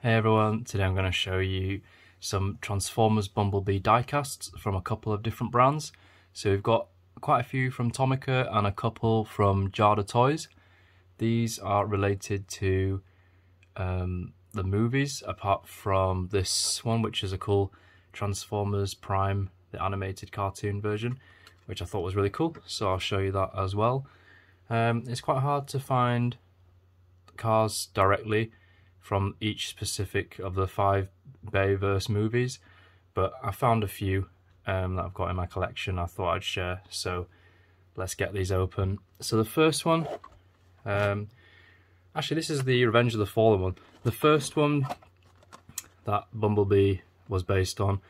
Hey everyone, today I'm going to show you some Transformers Bumblebee diecasts from a couple of different brands. So we've got quite a few from Tomica and a couple from Jada Toys. These are related to the movies, apart from this one, which is a cool Transformers Prime, the animated cartoon version, which I thought was really cool, so I'll show you that as well. It's quite hard to find cars directly from each specific of the 5 Bayverse movies, but I found a few that I've got in my collection I thought I'd share, so let's get these open. So the first one, actually this is the Revenge of the Fallen one. The first one that Bumblebee was based on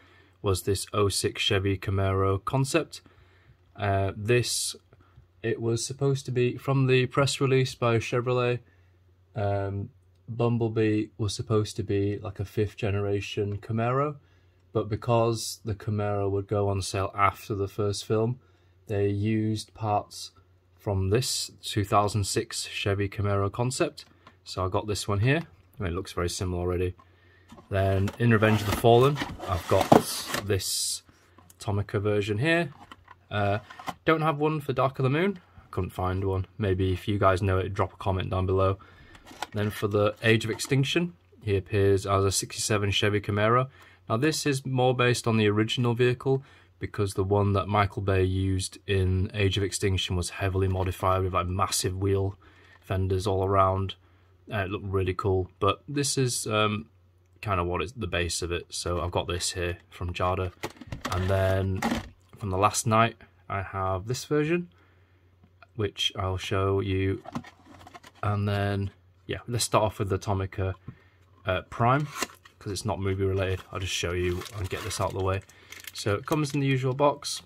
was this 06 Chevy Camaro Concept. It was supposed to be, from the press release by Chevrolet, Bumblebee was supposed to be like a 5th generation Camaro, but because the Camaro would go on sale after the first film, they used parts from this 2006 Chevy Camaro Concept. So I got this one here. I mean, it looks very similar already. Then in Revenge of the Fallen, I've got this Tomica version here. Don't have one for Dark of the Moon. Couldn't find one. Maybe if you guys know it, drop a comment down below. Then for the Age of Extinction, he appears as a 67 Chevy Camaro. Now this is more based on the original vehicle, because the one that Michael Bay used in Age of Extinction was heavily modified with like massive wheel fenders all around. It looked really cool, but this is kind of what is the base of it. So I've got this here from Jada, and then from the Last Night I have this version, which I'll show you. And then yeah, let's start off with the Tomica Prime, because it's not movie related. I'll just show you and get this out of the way. So it comes in the usual box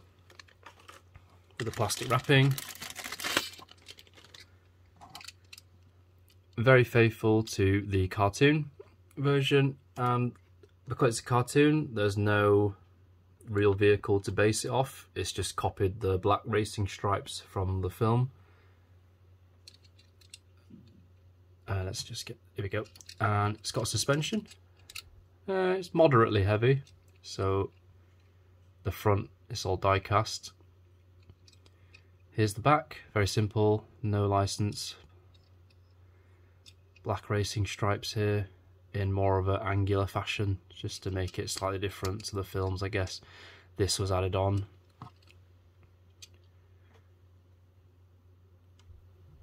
with the plastic wrapping. Very faithful to the cartoon version, and because it's a cartoon, there's no real vehicle to base it off. It's just copied the black racing stripes from the film. Let's just get, here we go. And it's got suspension. It's moderately heavy, so the front is all die cast. Here's the back, very simple, no license. Black racing stripes here in more of an angular fashion, just to make it slightly different to the films, I guess. This was added on.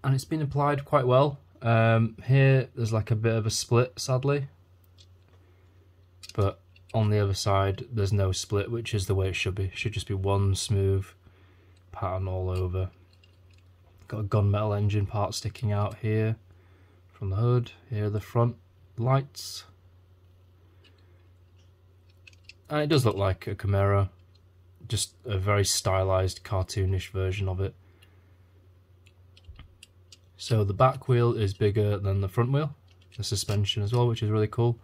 And it's been applied quite well. Here there's like a bit of a split, sadly, but on the other side there's no split, which is the way it should be. It should just be one smooth pattern all over. Got a gunmetal engine part sticking out here from the hood. Here are the front lights, and it does look like a Camaro, just a very stylized cartoonish version of it. So the back wheel is bigger than the front wheel, the suspension as well, which is really cool.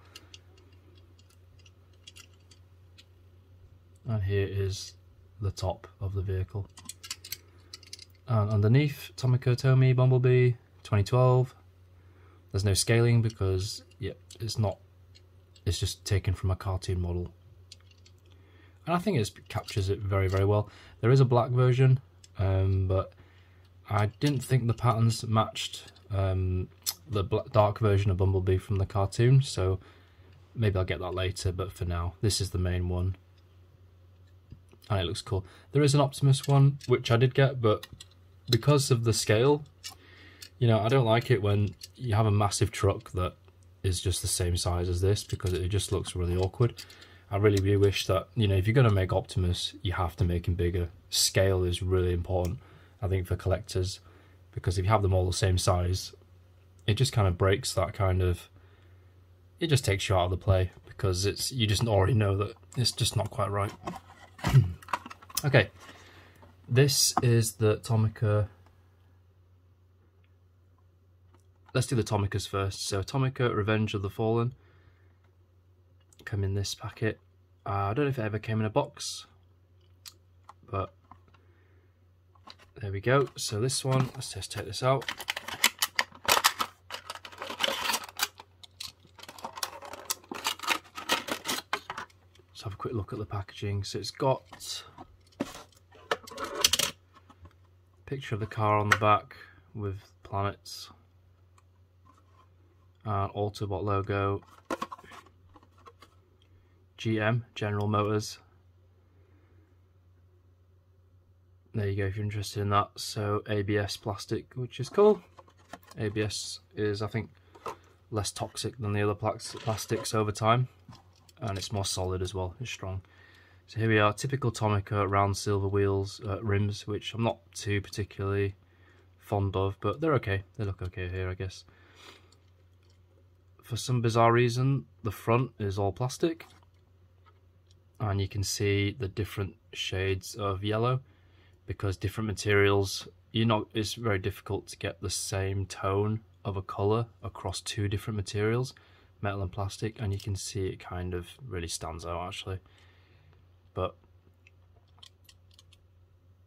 And here is the top of the vehicle. And underneath, Tomica Tomy Bumblebee 2012. There's no scaling because, yeah, it's just taken from a cartoon model. And I think it captures it very, very well. There is a black version, but I didn't think the patterns matched the dark version of Bumblebee from the cartoon, so maybe I'll get that later, but for now, this is the main one. And it looks cool. There is an Optimus one, which I did get, but because of the scale, you know, I don't like it when you have a massive truck that is just the same size as this, because it just looks really awkward. I really, really wish that, you know, if you're going to make Optimus, you have to make him bigger. Scale is really important, I think, for collectors, because if you have them all the same size, it just kind of breaks that kind of, it just takes you out of the play, because it's, you just already know that it's just not quite right. Okay, this is the Tomica. Let's do the Tomicas first. So Tomica Revenge of the Fallen come in this packet. I don't know if it ever came in a box, but there we go. So this one, let's just take this out. quick look at the packaging. So it's got a picture of the car on the back with planets, Autobot logo, GM, General Motors. There you go if you're interested in that. So ABS plastic, which is cool. ABS is, I think, less toxic than the other plastics over time, and it's more solid as well, it's strong. So here we are, typical Tomica round silver wheels, rims, which I'm not too particularly fond of, but they're okay, they look okay here I guess. For some bizarre reason, the front is all plastic, and you can see the different shades of yellow, because different materials, it's very difficult to get the same tone of a colour across two different materials, metal and plastic, and you can see it kind of really stands out actually. But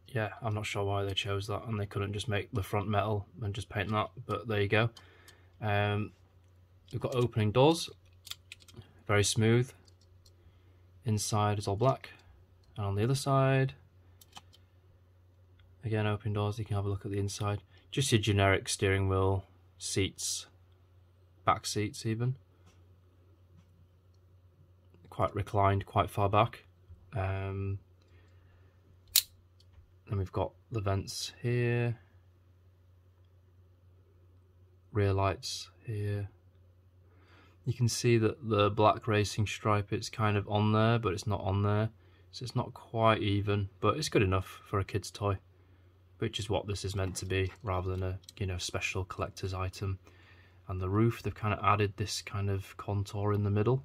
yeah, I'm not sure why they chose that, and they couldn't just make the front metal and just paint that, but there you go. We've got opening doors, very smooth. Inside is all black, and on the other side, again open doors. You can have a look at the inside. Just your generic steering wheel, seats, back seats even. Quite reclined, quite far back. Then we've got the vents here, rear lights here. You can see that the black racing stripe, it's kind of on there, but it's not on there. So it's not quite even, but it's good enough for a kid's toy, which is what this is meant to be, rather than a special collector's item. And the roof, they've kind of added this kind of contour in the middle.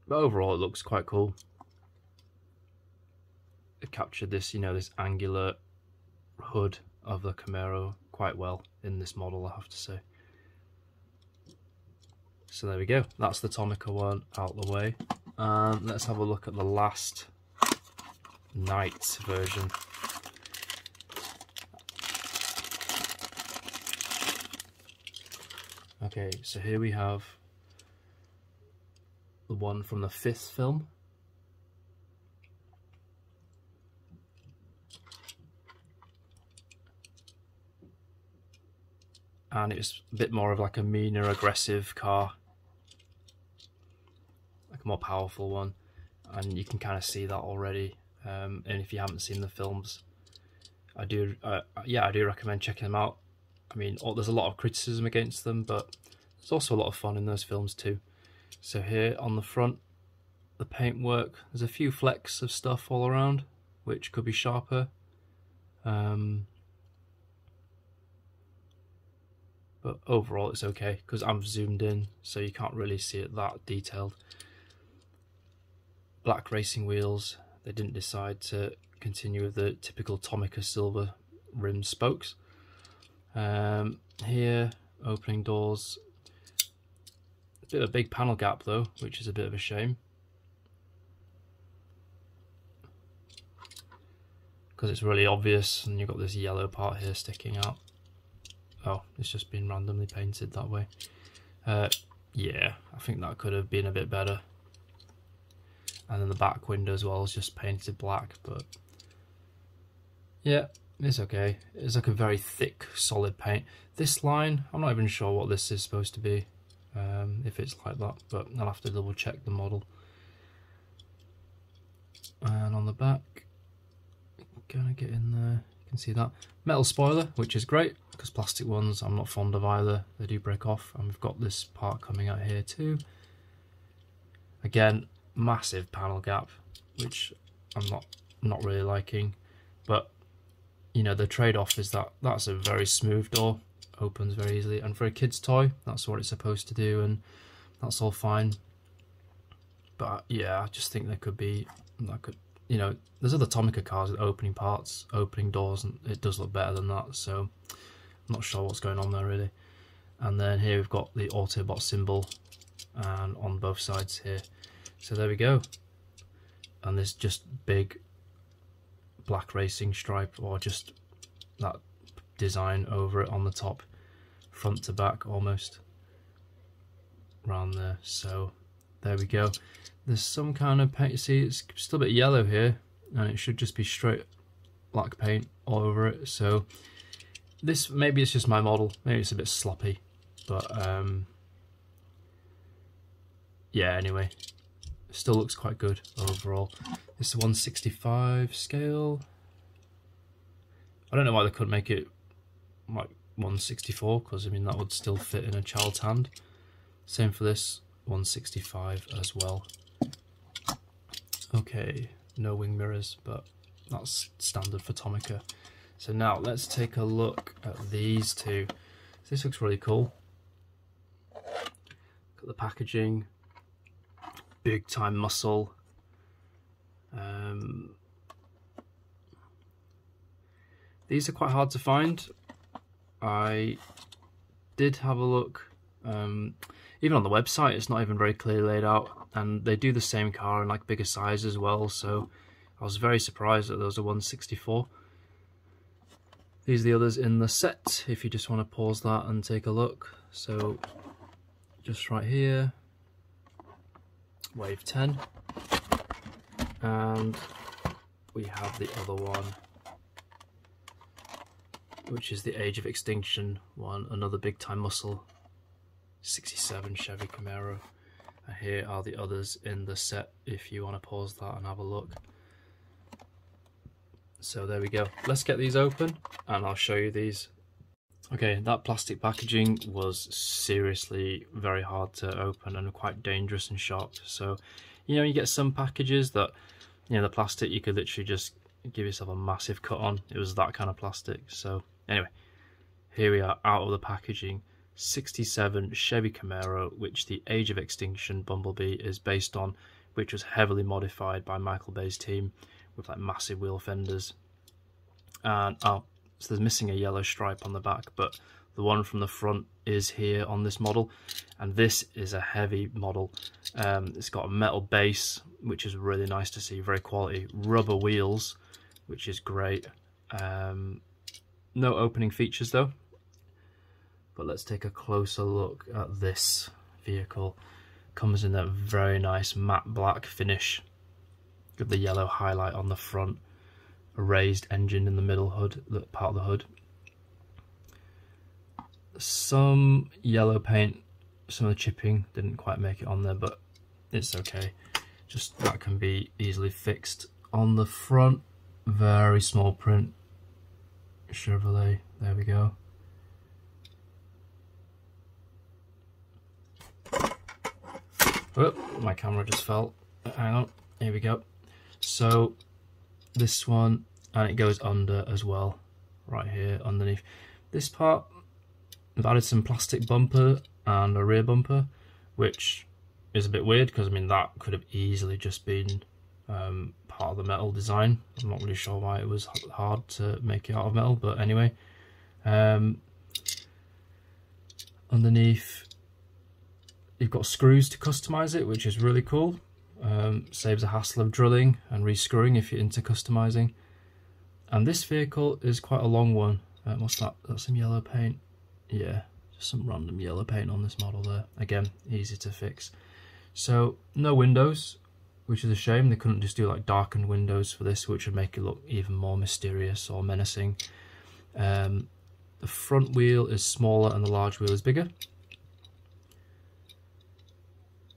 But overall, it looks quite cool. It captured this, this angular hood of the Camaro quite well in this model, I have to say. So there we go. That's the Tomica one out the way. Let's have a look at the last night version. Okay, so here we have the one from the 5th film. And it's a bit more of like a meaner, aggressive car, like a more powerful one, and you can kind of see that already. And if you haven't seen the films, I do recommend checking them out. I mean, there's a lot of criticism against them, but there's also a lot of fun in those films too. So here on the front, the paintwork, there's a few flecks of stuff all around, which could be sharper. But overall it's okay, because I'm zoomed in, so you can't really see it that detailed. Black racing wheels, they didn't decide to continue with the typical Tomica silver rim spokes. Here, opening doors. A bit of a big panel gap though, which is a bit of a shame, because it's really obvious, and you've got this yellow part here sticking out. Oh, it's just been randomly painted that way. Yeah, I think that could have been a bit better. And then the back window as well is just painted black, but yeah, it's okay. It's like a very thick, solid paint. This line, I'm not even sure what this is supposed to be, if it's like that, but I'll have to double check the model. And on the back, gonna get in there, you can see that. Metal spoiler, which is great, because plastic ones I'm not fond of either, they do break off. And we've got this part coming out here too. Again, massive panel gap, which I'm not really liking, but the trade-off is that that's a very smooth door, opens very easily, and for a kid's toy that's what it's supposed to do, and that's all fine. But yeah, I just think there could be, there's other Tomica cars with opening parts, opening doors, and it does look better than that, so I'm not sure what's going on there really. And then here we've got the Autobot symbol, and on both sides here. So there we go. And there's just big black racing stripe, or just that design over it on the top, front to back almost. around there. So there we go. There's some kind of paint. You see, it's still a bit yellow here, and it should just be straight black paint all over it. So this, maybe it's just my model, maybe it's a bit sloppy, but yeah, anyway, it still looks quite good overall. It's a 165 scale. I don't know why they couldn't make it like 164, because I mean that would still fit in a child's hand. Same for this, 165 as well. Okay, no wing mirrors, but that's standard for Tomica. So now let's take a look at these two. This looks really cool. Look at the packaging, Bigtime Muscle. These are quite hard to find. I did have a look, even on the website it's not even very clearly laid out, and they do the same car in like bigger size as well, so I was very surprised that there was a 164. These are the others in the set, if you just want to pause that and take a look. So just right here, Wave 10, and we have the other one, which is the Age of Extinction one, another Bigtime Muscle 67 Chevy Camaro. And here are the others in the set if you want to pause that and have a look. So there we go. Let's get these open and I'll show you these. Okay, that plastic packaging was seriously very hard to open and quite dangerous and sharp. So, you know, you get some packages that, you know, the plastic you could literally just give yourself a massive cut on. It was that kind of plastic. So anyway, here we are out of the packaging. 67 Chevy Camaro, which the Age of Extinction Bumblebee is based on, which was heavily modified by Michael Bay's team with like massive wheel fenders. And oh, so there's missing a yellow stripe on the back, but the one from the front is here on this model, and this is a heavy model. It's got a metal base, which is really nice to see, very quality. Rubber wheels, which is great. No opening features though. But let's take a closer look at this vehicle. Comes in a very nice matte black finish with the yellow highlight on the front, a raised engine in the middle hood, part of the hood. Some yellow paint, some of the chipping didn't quite make it on there, but it's okay. Just that can be easily fixed. On the front, very small print, Chevrolet, there we go. Oh, my camera just fell. Hang on, here we go. So this one, and it goes under as well, right here underneath. This part, I've added some plastic bumper and a rear bumper, which is a bit weird because I mean that could have easily just been part of the metal design. I'm not really sure why it was hard to make it out of metal, but anyway. Underneath, you've got screws to customize it, which is really cool. Saves a hassle of drilling and rescrewing if you're into customizing. And this vehicle is quite a long one. What's that? That's some yellow paint. Yeah, just some random yellow paint on this model there. Again, easy to fix. So no windows, which is a shame. They couldn't just do like darkened windows for this, which would make it look even more mysterious or menacing. The front wheel is smaller and the large wheel is bigger.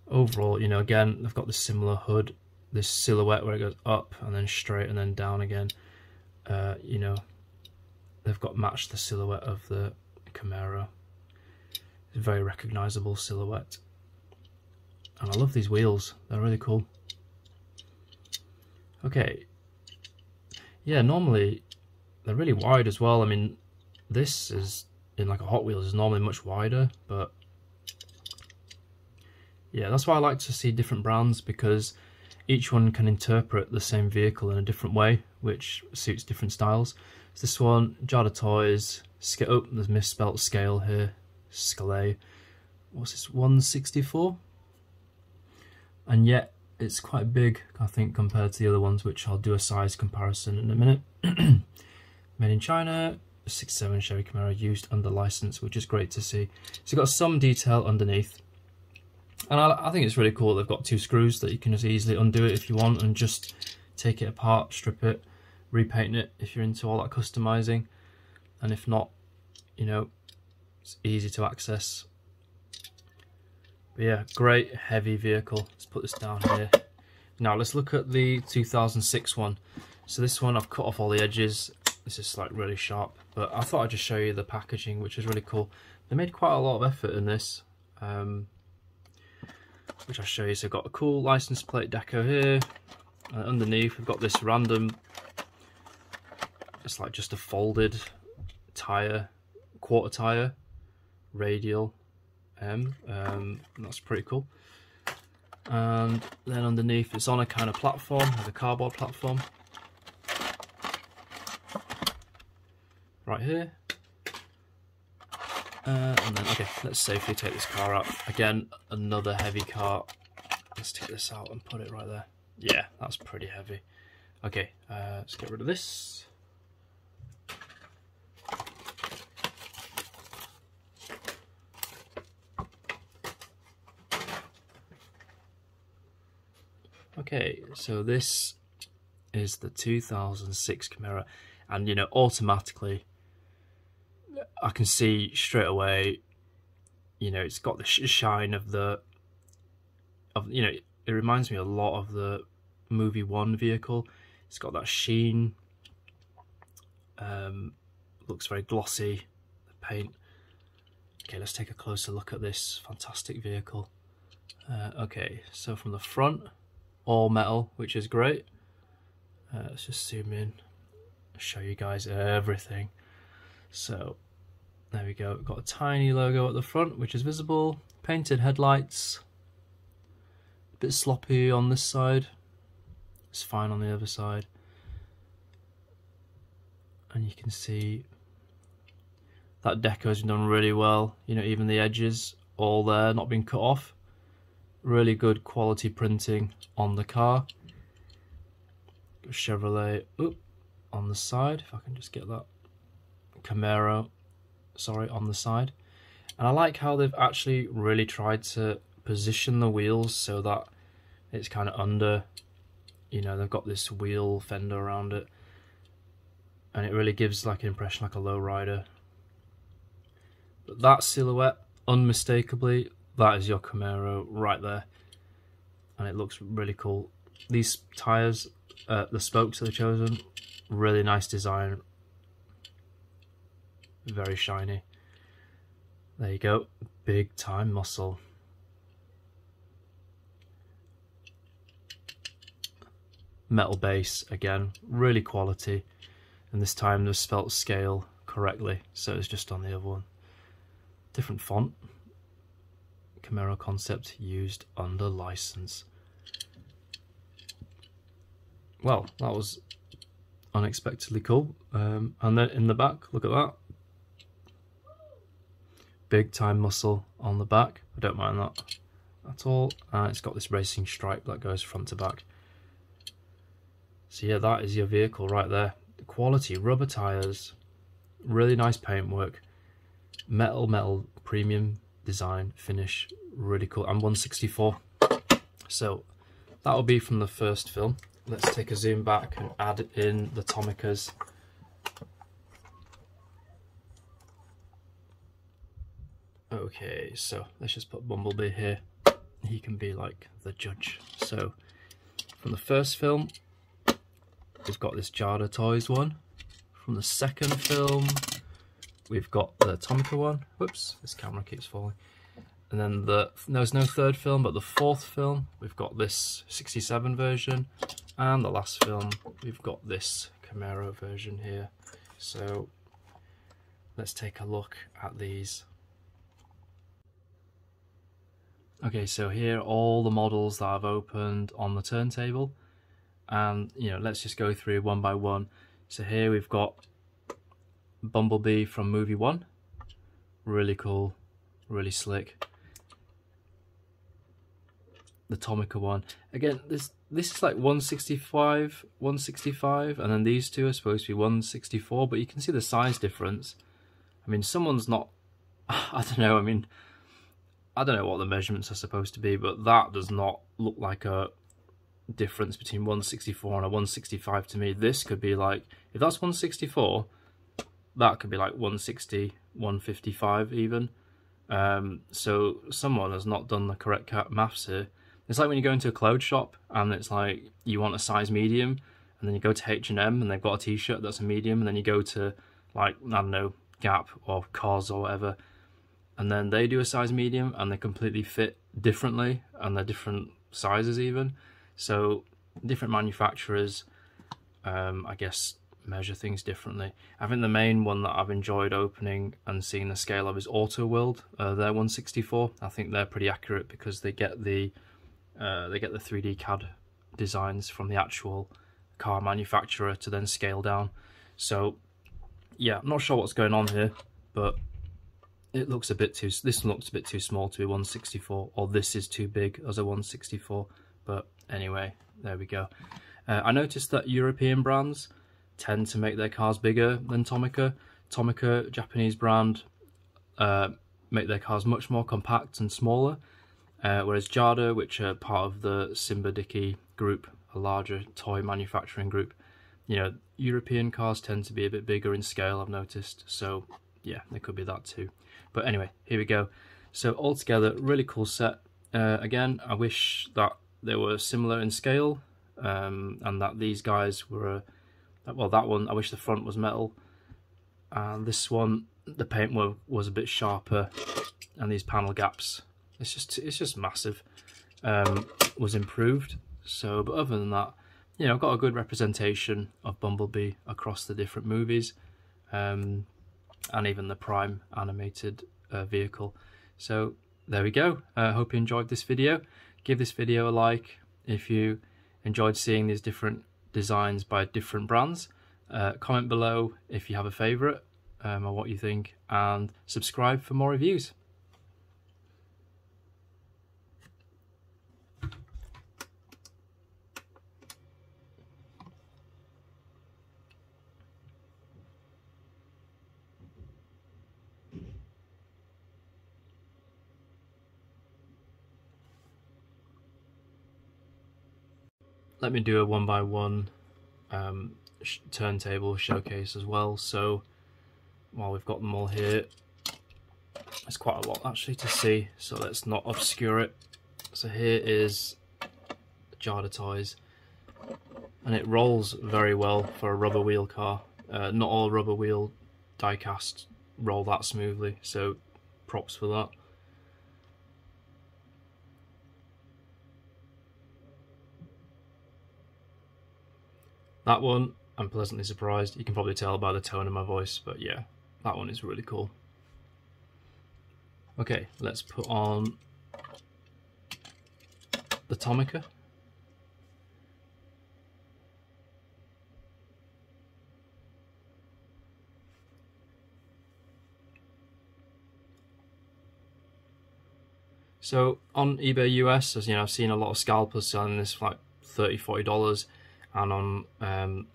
Overall, you know, again, they've got this similar hood, this silhouette where it goes up and then straight and then down again. You know, they've got matched the silhouette of the Camaro. It's a very recognizable silhouette. And I love these wheels, they're really cool. Okay. Yeah, normally they're really wide as well. I mean, this is in like a Hot Wheels is normally much wider, but yeah, that's why I like to see different brands, because each one can interpret the same vehicle in a different way, which suits different styles. So this one, Jada Toys, oh, there's misspelt scale here, Scalay. What's this, 164? And yet, it's quite big, I think, compared to the other ones, which I'll do a size comparison in a minute. Made in China, 67 Chevy Camaro, used under license, which is great to see. So you've got some detail underneath. And I think it's really cool. They've got 2 screws that you can just easily undo it if you want and just take it apart, strip it, repaint it if you're into all that customizing. And if not, you know, it's easy to access. But yeah, great heavy vehicle. Let's put this down here. Now let's look at the 2006 one. So this one I've cut off all the edges. This is like really sharp, but I thought I'd just show you the packaging, which is really cool. They made quite a lot of effort in this. Which I'll show you. So I've got a cool license plate deco here, and underneath we've got this random, it's like just a folded tire, quarter tire, radial M. That's pretty cool. And then underneath it's on a kind of platform, like a cardboard platform, right here. And then, okay, let's safely take this car out. Again, another heavy car. Let's take this out and put it right there. Yeah, that's pretty heavy. Okay, let's get rid of this. Okay, so this is the 2006 Camaro, and you know, automatically I can see straight away, you know, it's got the shine of you know, it reminds me a lot of the movie 1 vehicle. It's got that sheen, looks very glossy, the paint. Okay, let's take a closer look at this fantastic vehicle. Okay, so from the front, all metal, which is great. Let's just zoom in, show you guys everything. So there we go, got a tiny logo at the front which is visible, painted headlights, a bit sloppy on this side, it's fine on the other side, and you can see that deco's done really well, you know, even the edges all there, not being cut off. Really good quality printing on the car. Chevrolet on the side, if I can just get that. Camaro, sorry, on the side. And I like how they've actually really tried to position the wheels so that it's kind of under, you know, they've got this wheel fender around it, and it really gives like an impression like a lowrider. But that silhouette, unmistakably, that is your Camaro right there, and it looks really cool. These tyres, the spokes that they've chosen, really nice design, very shiny. There you go, big time muscle. Metal base again, really quality, and this time they've spelt scale correctly, so it's just on the other one. Different font. Camaro Concept used under license. Well, that was unexpectedly cool. And then in the back, look at that. Big time muscle on the back. I don't mind that at all. And it's got this racing stripe that goes front to back. So yeah, that is your vehicle right there. The quality, rubber tyres, really nice paintwork, metal premium design, finish, really cool. I'm 164. So that will be from the first film. Let's take a zoom back and add in the Tomicas. Okay, so let's just put Bumblebee here. He can be like the judge. So from the first film, we've got this Jada Toys one. From the second film, we've got the Tomica one. Whoops, this camera keeps falling. And then there's no third film, but the fourth film, we've got this 67 version. And the last film, we've got this Camaro version here. So let's take a look at these. Okay, so here are all the models that I've opened on the turntable. And, you know, let's just go through one by one. So here we've got Bumblebee from movie 1. Really cool, really slick. The Tomica one. Again, this is like 165, and then these two are supposed to be 164, but you can see the size difference. I mean, someone's not, I don't know, I mean, I don't know what the measurements are supposed to be, but that does not look like a difference between 164 and a 165 to me. This could be like, if that's 164, that could be like 160, 155 even. So someone has not done the correct maths here. It's like when you go into a clothes shop and it's like you want a size medium, and then you go to H&M and they've got a t-shirt that's a medium, and then you go to like, I don't know, Gap or Cos or whatever, and then they do a size medium and they completely fit differently and they're different sizes even. So different manufacturers, I guess, measure things differently. I think the main one that I've enjoyed opening and seeing the scale of is Auto World. Their 164. I think they're pretty accurate because they get the 3D CAD designs from the actual car manufacturer to then scale down. So yeah, I'm not sure what's going on here, but it looks a bit too. This looks a bit too small to be 164, or this is too big as a 164. But anyway, there we go. I noticed that European brands tend to make their cars bigger than Tomica. Tomica, Japanese brand, make their cars much more compact and smaller, whereas Jada, which are part of the Simba Dickey group, a larger toy manufacturing group, you know, European cars tend to be a bit bigger in scale, I've noticed. So yeah, there could be that too. But anyway, here we go. So altogether, really cool set. Again, I wish that they were similar in scale, and that these guys were, well, that one, I wish the front was metal, and this one, the paintwork was a bit sharper, and these panel gaps, it's just massive, was improved. So, but other than that, you know, I've got a good representation of Bumblebee across the different movies, and even the Prime animated vehicle. So there we go. Hope you enjoyed this video. Give this video a like if you enjoyed seeing these different designs by different brands. Comment below if you have a favourite, or what you think, and subscribe for more reviews. Let me do a 1x1 turntable showcase as well. So while we've got them all here, there's quite a lot actually to see, so let's not obscure it. So here is Jada Toys, and it rolls very well for a rubber wheel car. Not all rubber wheel diecasts roll that smoothly, so props for that. That one, I'm pleasantly surprised. You can probably tell by the tone of my voice, but yeah, that one is really cool. Okay, let's put on the Tomica. So on eBay US, as you know, I've seen a lot of scalpers selling this for like $30, $40. And on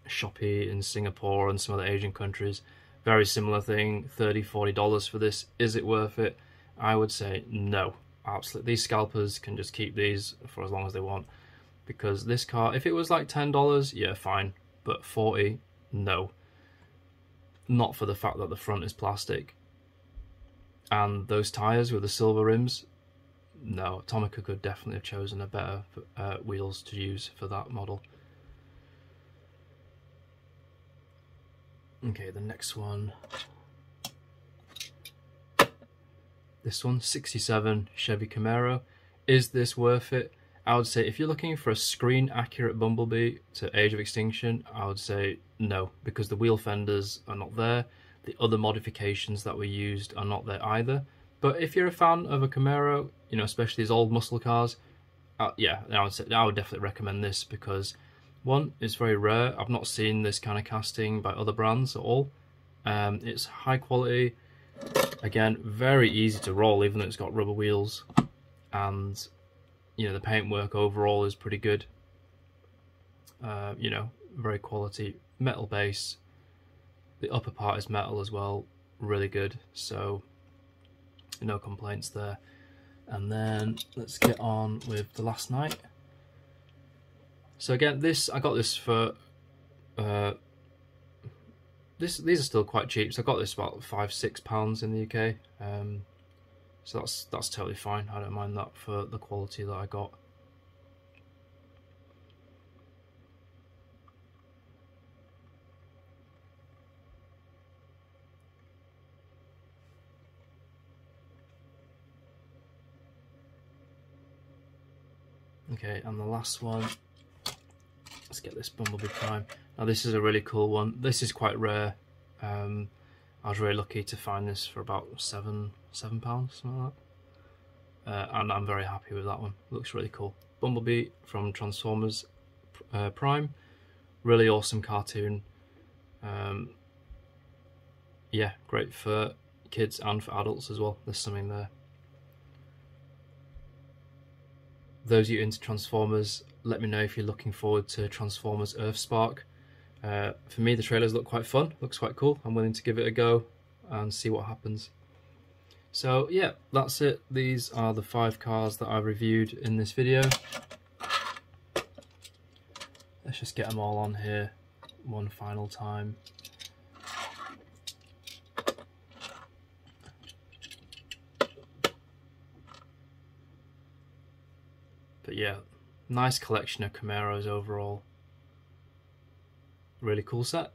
Shopee in Singapore and some other Asian countries, very similar thing, $30, $40 for this. Is it worth it? I would say no, absolutely. These scalpers can just keep these for as long as they want, because this car, if it was like $10, yeah, fine, but 40, no. Not for the fact that the front is plastic. And those tyres with the silver rims, no, Tomica could definitely have chosen a better wheels to use for that model. Okay, the next one. This one, 67 Chevy Camaro. Is this worth it? I would say if you're looking for a screen accurate Bumblebee to Age of Extinction, I would say no, because the wheel fenders are not there. The other modifications that were used are not there either. But if you're a fan of a Camaro, you know, especially these old muscle cars, yeah, I would definitely recommend this, because one, it's very rare. I've not seen this kind of casting by other brands at all. It's high quality. Again, very easy to roll, even though it's got rubber wheels. And, you know, the paintwork overall is pretty good. You know, very quality. Metal base. The upper part is metal as well. Really good. So, no complaints there. And then let's get on with the last night. So again, I got this for these are still quite cheap. So I got this about £5–6 in the UK. So that's totally fine. I don't mind that for the quality that I got. Okay, and the last one, let's get this Bumblebee Prime. Now this is a really cool one. This is quite rare. I was really lucky to find this for about £7, something like that. And I'm very happy with that one. Looks really cool. Bumblebee from Transformers Prime. Really awesome cartoon. Yeah, great for kids and for adults as well. There's something there. Those of you into Transformers, let me know if you're looking forward to Transformers Earthspark. For me, the trailers look quite fun, looks quite cool. I'm willing to give it a go and see what happens. So yeah, that's it. These are the 5 cars that I reviewed in this video. Let's just get them all on here one final time. But yeah, nice collection of Camaros overall. Really cool set.